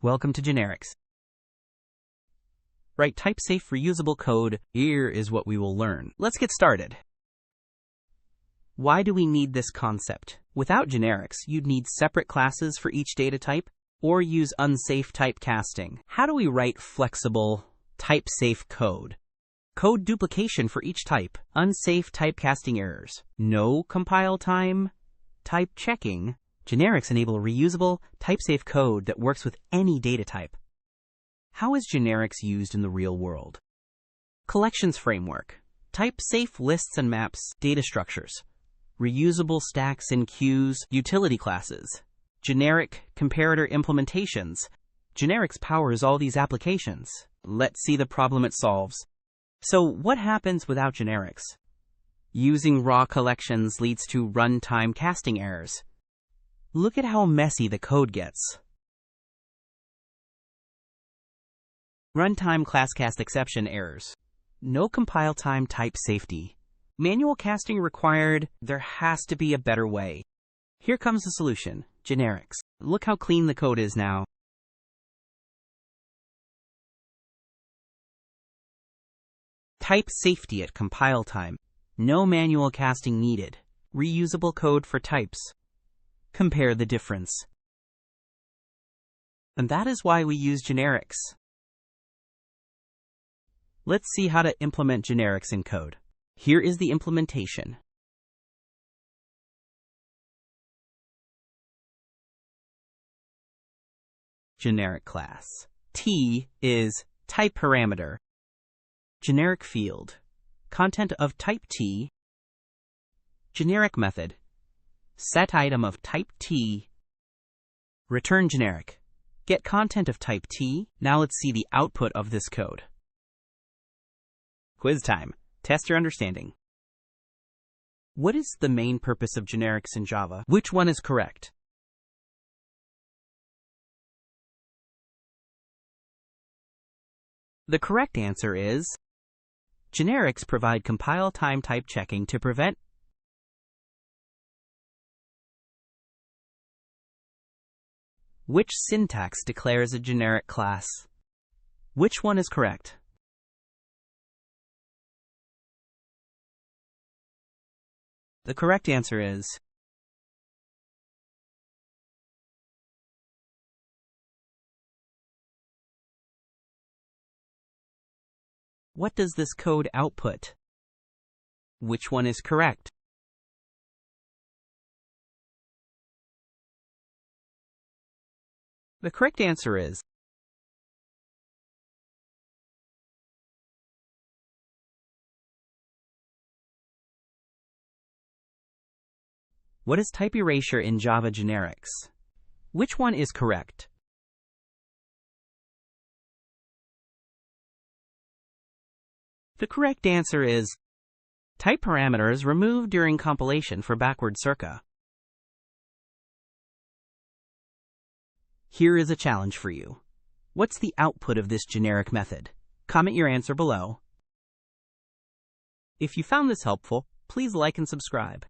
Welcome to Generics. Write type-safe reusable code. Here is what we will learn. Let's get started. Why do we need this concept? Without generics, you'd need separate classes for each data type or use unsafe typecasting. How do we write flexible, type-safe code? Code duplication for each type, unsafe typecasting errors, no compile time, type checking. Generics enable reusable, type-safe code that works with any data type. How is generics used in the real world? Collections framework, type-safe lists and maps, data structures, reusable stacks and queues, utility classes, generic comparator implementations. Generics powers all these applications. Let's see the problem it solves. So what happens without generics? Using raw collections leads to runtime casting errors. Look at how messy the code gets. Runtime class cast exception errors. No compile time type safety. Manual casting required. There has to be a better way. Here comes the solution, generics. Look how clean the code is now. Type safety at compile time. No manual casting needed. Reusable code for types. Compare the difference. And that is why we use generics. Let's see how to implement generics in code. Here is the implementation. Generic class. T is type parameter. Generic field. Content of type T. Generic method. Set item of type T. Return generic. Get content of type T. Now let's see the output of this code. Quiz time. Test your understanding. What is the main purpose of generics in Java? Which one is correct? The correct answer is generics provide compile time type checking to prevent. Which syntax declares a generic class? Which one is correct? The correct answer is what does this code output? Which one is correct? The correct answer is what is type erasure in Java generics? Which one is correct? The correct answer is type parameters removed during compilation for backward circa. Here is a challenge for you. What's the output of this generic method? Comment your answer below. If you found this helpful, please like and subscribe.